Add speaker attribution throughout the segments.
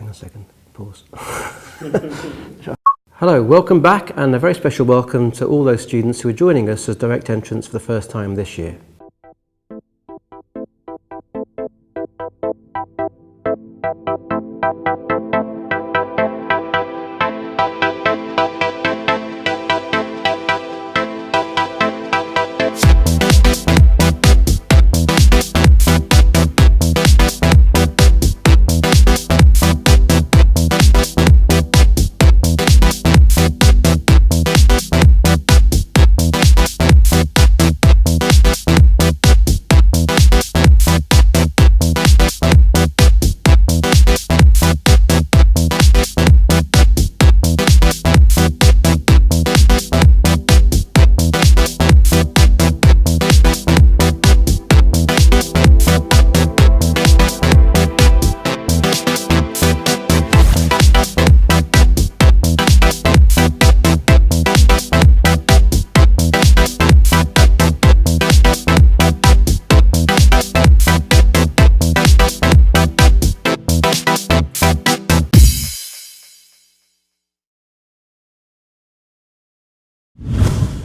Speaker 1: a second, pause. Hello, welcome back, and a very special welcome to all those students who are joining us as direct entrants for the first time this year.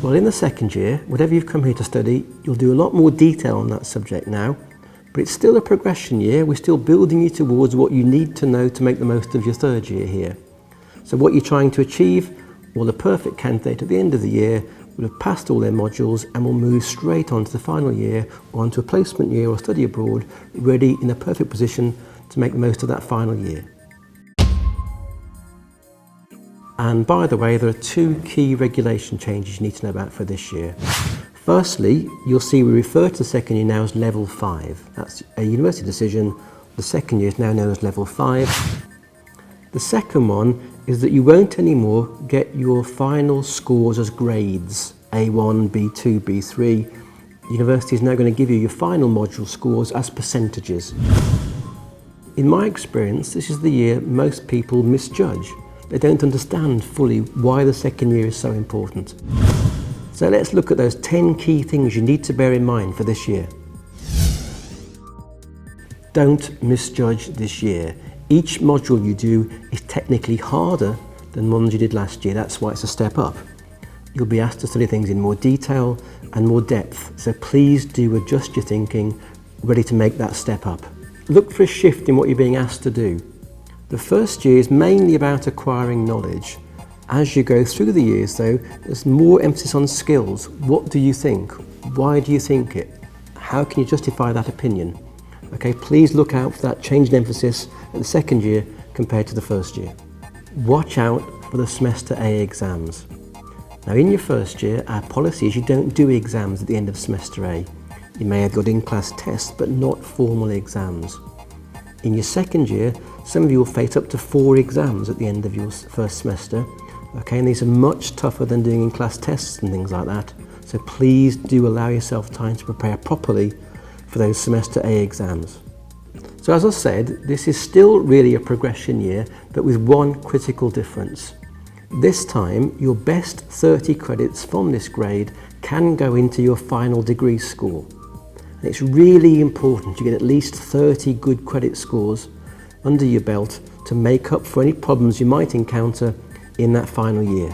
Speaker 1: Well, in the second year, whatever you've come here to study, you'll do a lot more detail on that subject now, but it's still a progression year. We're still building you towards what you need to know to make the most of your third year here. So what you're trying to achieve, well, the perfect candidate at the end of the year will have passed all their modules and will move straight on to the final year or onto a placement year or study abroad, ready in a perfect position to make the most of that final year. And by the way, there are two key regulation changes you need to know about for this year. Firstly, you'll see we refer to the second year now as level 5. That's a university decision. The second year is now known as level 5. The second one is that you won't anymore get your final scores as grades, A1, B2, B3. The university is now going to give you your final module scores as percentages. In my experience, this is the year most people misjudge. They don't understand fully why the second year is so important. So let's look at those 10 key things you need to bear in mind for this year. Don't misjudge this year. Each module you do is technically harder than ones you did last year. That's why it's a step up. You'll be asked to study things in more detail and more depth. So please do adjust your thinking, ready to make that step up. Look for a shift in what you're being asked to do. The first year is mainly about acquiring knowledge. As you go through the years though, there's more emphasis on skills. What do you think? Why do you think it? How can you justify that opinion? Okay, please look out for that change in emphasis at the second year compared to the first year. Watch out for the semester A exams. Now in your first year, our policy is you don't do exams at the end of semester A. You may have got in-class tests, but not formal exams. In your second year, some of you will face up to 4 exams at the end of your first semester. Okay, and these are much tougher than doing in-class tests and things like that. So please do allow yourself time to prepare properly for those semester A exams. So as I said, this is still really a progression year, but with one critical difference. This time, your best 30 credits from this grade can go into your final degree score. And it's really important you get at least 30 good credit scores under your belt to make up for any problems you might encounter in that final year.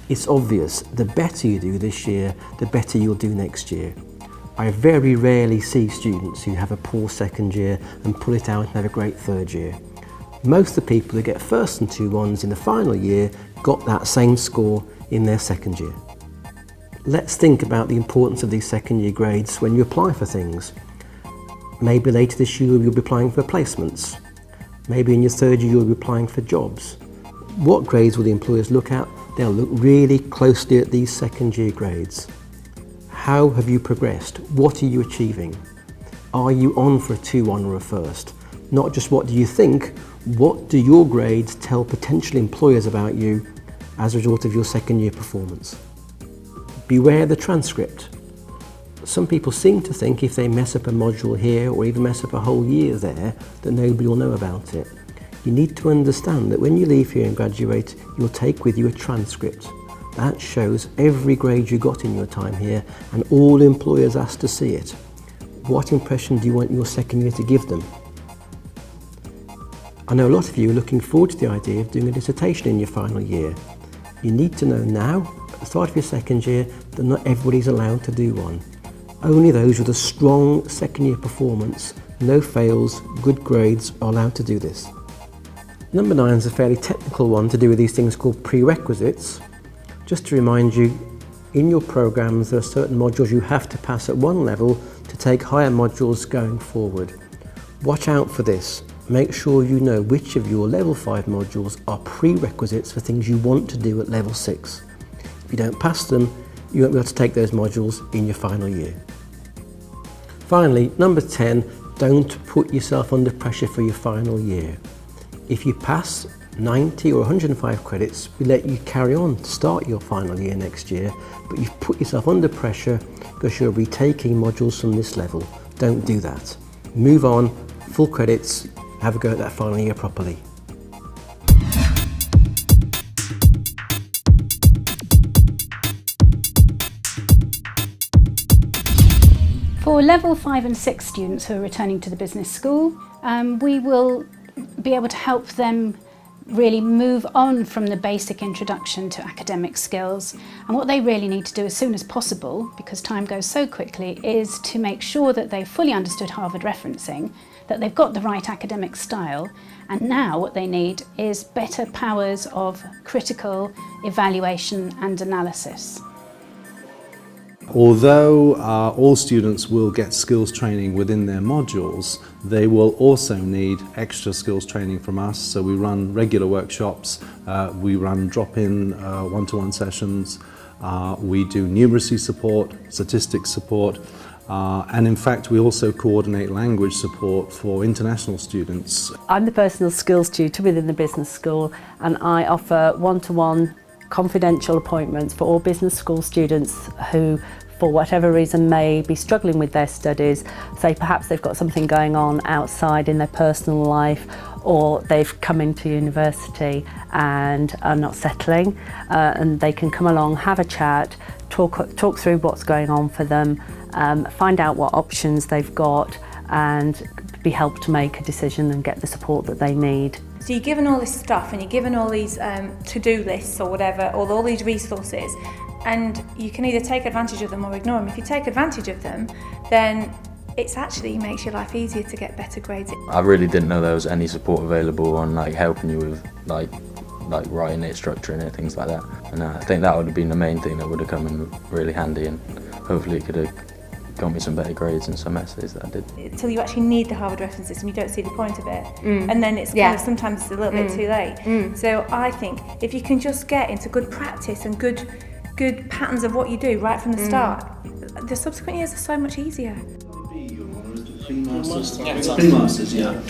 Speaker 1: It's obvious, the better you do this year, the better you'll do next year. I very rarely see students who have a poor second year and pull it out and have a great third year. Most of the people who get first and 2-1s in the final year got that same score in their second year. Let's think about the importance of these second year grades when you apply for things. Maybe later this year you'll be applying for placements. Maybe in your third year you'll be applying for jobs. What grades will the employers look at? They'll look really closely at these second year grades. How have you progressed? What are you achieving? Are you on for a 2-1 or a first? Not just what do you think, what do your grades tell potential employers about you as a result of your second year performance? Beware the transcript. Some people seem to think if they mess up a module here or even mess up a whole year there, that nobody will know about it. You need to understand that when you leave here and graduate, you'll take with you a transcript. That shows every grade you got in your time here, and all employers ask to see it. What impression do you want your second year to give them? I know a lot of you are looking forward to the idea of doing a dissertation in your final year. You need to know now, at the start of your second year, that not everybody's allowed to do one. Only those with a strong second year performance, no fails, good grades are allowed to do this. Number 9 is a fairly technical one to do with these things called prerequisites. Just to remind you, in your programs there are certain modules you have to pass at one level to take higher modules going forward. Watch out for this. Make sure you know which of your level 5 modules are prerequisites for things you want to do at level 6. If you don't pass them, you won't be able to take those modules in your final year. Finally, number 10, don't put yourself under pressure for your final year. If you pass 90 or 105 credits, we let you carry on to start your final year next year, but you've put yourself under pressure because you're retaking modules from this level. Don't do that. Move on, full credits, have a go at that final year properly.
Speaker 2: For level 5 and 6 students who are returning to the business school, we will be able to help them really move on from the basic introduction to academic skills. And what they really need to do as soon as possible, because time goes so quickly, is to make sure that they've fully understood Harvard referencing, that they've got the right academic style, and now what they need is better powers of critical evaluation and analysis.
Speaker 3: Although all students will get skills training within their modules, they will also need extra skills training from us. So we run regular workshops, we run drop-in one-to-one sessions, we do numeracy support, statistics support, and in fact we also coordinate language support for international students.
Speaker 4: I'm the personal skills tutor within the business school, and I offer one-to-one confidential appointments for all business school students who, for whatever reason, may be struggling with their studies. Say perhaps they've got something going on outside in their personal life, or they've come into university and are not settling, and they can come along, have a chat, talk through what's going on for them, find out what options they've got, and be helped to make a decision and get the support that they need.
Speaker 5: So you're given all this stuff and you're given all these to-do lists or whatever, or all these resources, and you can either take advantage of them or ignore them. If you take advantage of them, then it actually makes your life easier to get better grades.
Speaker 6: I really didn't know there was any support available on helping you with like writing it, structuring it, things like that. And I think that would have been the main thing that would have come in really handy, and hopefully it could have got me some better grades in some essays that I did.
Speaker 5: Until you actually need the Harvard reference system, you don't see the point of it. And then it's kind of, sometimes it's a little bit too late. So I think if you can just get into good practice and good patterns of what you do right from the start, the subsequent years are so much easier.
Speaker 3: Pre-masters, yeah.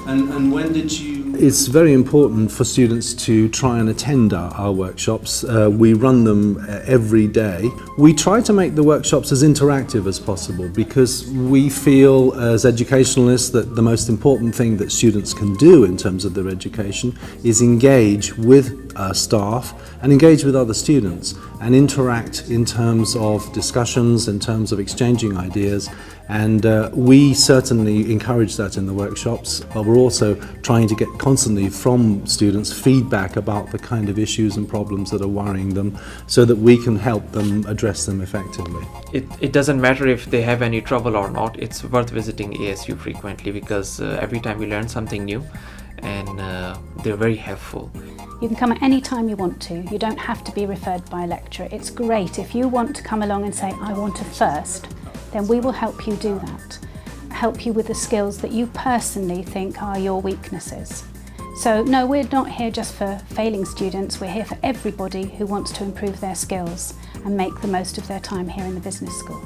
Speaker 3: And when did you... It's very important for students to try and attend our workshops. We run them every day. We try to make the workshops as interactive as possible because we feel as educationalists that the most important thing that students can do in terms of their education is engage with staff and engage with other students and interact in terms of discussions, in terms of exchanging ideas. And we certainly encourage that in the workshops, but we're also trying to get constantly from students feedback about the kind of issues and problems that are worrying them so that we can help them address them effectively.
Speaker 7: It doesn't matter if they have any trouble or not. It's worth visiting ASU frequently because every time we learn something new, and they're very helpful.
Speaker 2: You can come at any time you want to. You don't have to be referred by a lecturer. It's great if you want to come along and say, I want a first, then we will help you do that. Help you with the skills that you personally think are your weaknesses. So no, we're not here just for failing students, we're here for everybody who wants to improve their skills and make the most of their time here in the business school.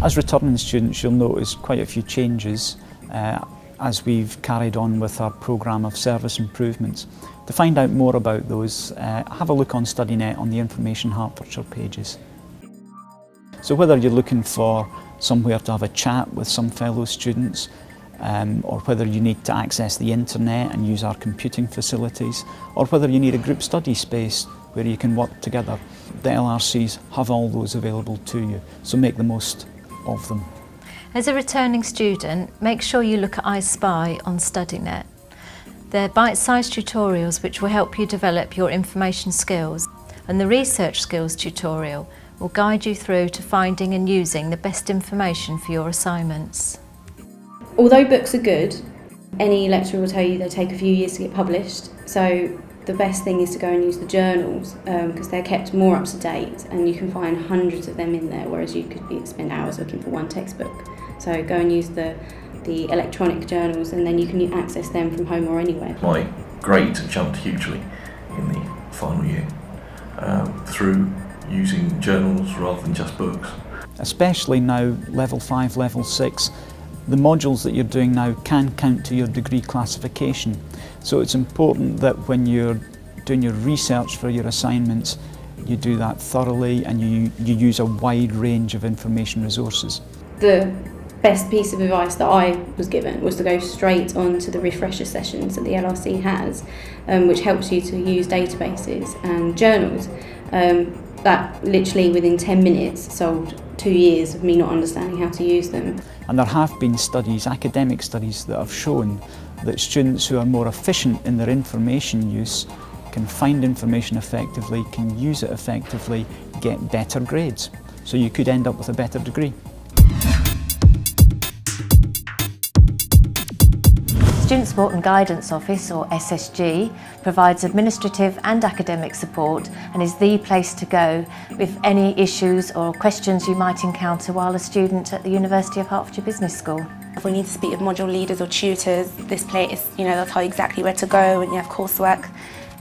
Speaker 8: As returning students, you'll notice quite a few changes as we've carried on with our programme of service improvements. To find out more about those, have a look on StudyNet on the Information Hertfordshire pages. So whether you're looking for somewhere to have a chat with some fellow students, or whether you need to access the internet and use our computing facilities, or whether you need a group study space where you can work together, the LRCs have all those available to you, so make the most of them.
Speaker 9: As a returning student, make sure you look at I Spy on StudyNet. They're bite-sized tutorials which will help you develop your information skills, and the research skills tutorial will guide you through to finding and using the best information for your assignments.
Speaker 10: Although books are good, any lecturer will tell you they take a few years to get published, so the best thing is to go and use the journals because they're kept more up to date and you can find hundreds of them in there, whereas you could spend hours looking for one textbook. So go and use the electronic journals and then you can access them from home or anywhere.
Speaker 11: My grades have jumped hugely in the final year through using journals rather than just books.
Speaker 8: Especially now, level 5, level 6, the modules that you're doing now can count to your degree classification. So it's important that when you're doing your research for your assignments, you do that thoroughly and you use a wide range of information resources.
Speaker 10: The best piece of advice that I was given was to go straight on to the refresher sessions that the LRC has, which helps you to use databases and journals. That literally within 10 minutes solved 2 years of me not understanding how to use them.
Speaker 8: And there have been studies, academic studies, that have shown that students who are more efficient in their information use can find information effectively, can use it effectively, get better grades. So you could end up with a better degree.
Speaker 9: Student Support and Guidance Office, or SSG, provides administrative and academic support and is the place to go with any issues or questions you might encounter while a student at the University of Hertfordshire Business School.
Speaker 12: If we need to speak with module leaders or tutors, this place, they'll tell you exactly where to go when you have coursework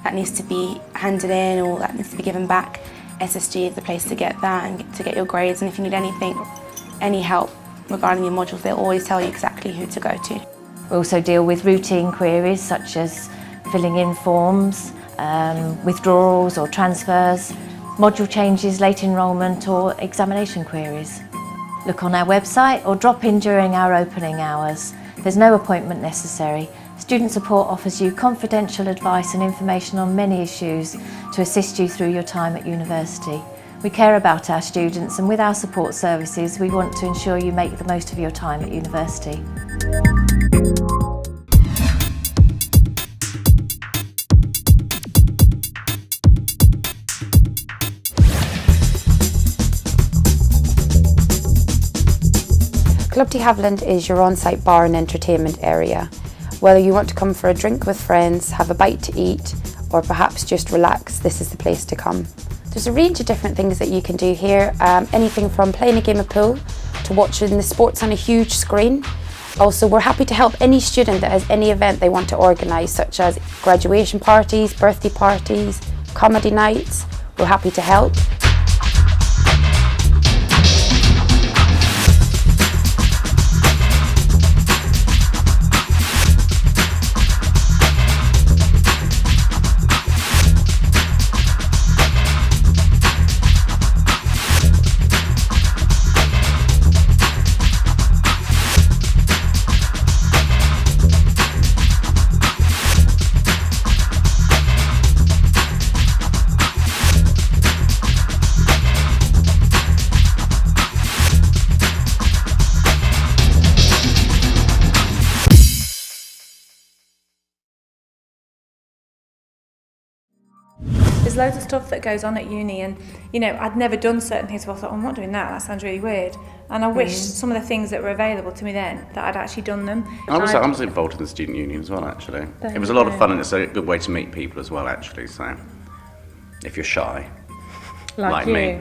Speaker 12: that needs to be handed in or that needs to be given back. SSG is the place to get that and to get your grades, and if you need anything, any help regarding your modules, they'll always tell you exactly who to go to.
Speaker 9: We also deal with routine queries such as filling in forms, withdrawals or transfers, module changes, late enrolment or examination queries. Look on our website or drop in during our opening hours. There's no appointment necessary. Student Support offers you confidential advice and information on many issues to assist you through your time at university. We care about our students, and with our support services we want to ensure you make the most of your time at university.
Speaker 13: Club de Haviland is your on-site bar and entertainment area. Whether you want to come for a drink with friends, have a bite to eat, or perhaps just relax, this is the place to come. There's a range of different things that you can do here, anything from playing a game of pool to watching the sports on a huge screen. Also, we're happy to help any student that has any event they want to organise, such as graduation parties, birthday parties, comedy nights. We're happy to help.
Speaker 5: There's loads of stuff that goes on at uni, and I'd never done certain things, so I thought, I'm not doing that, that sounds really weird. And I wish some of the things that were available to me then, that I'd actually done them.
Speaker 14: I was involved in the student union as well, actually. It was a lot of fun, and it's a good way to meet people as well, actually, so if you're shy, like me.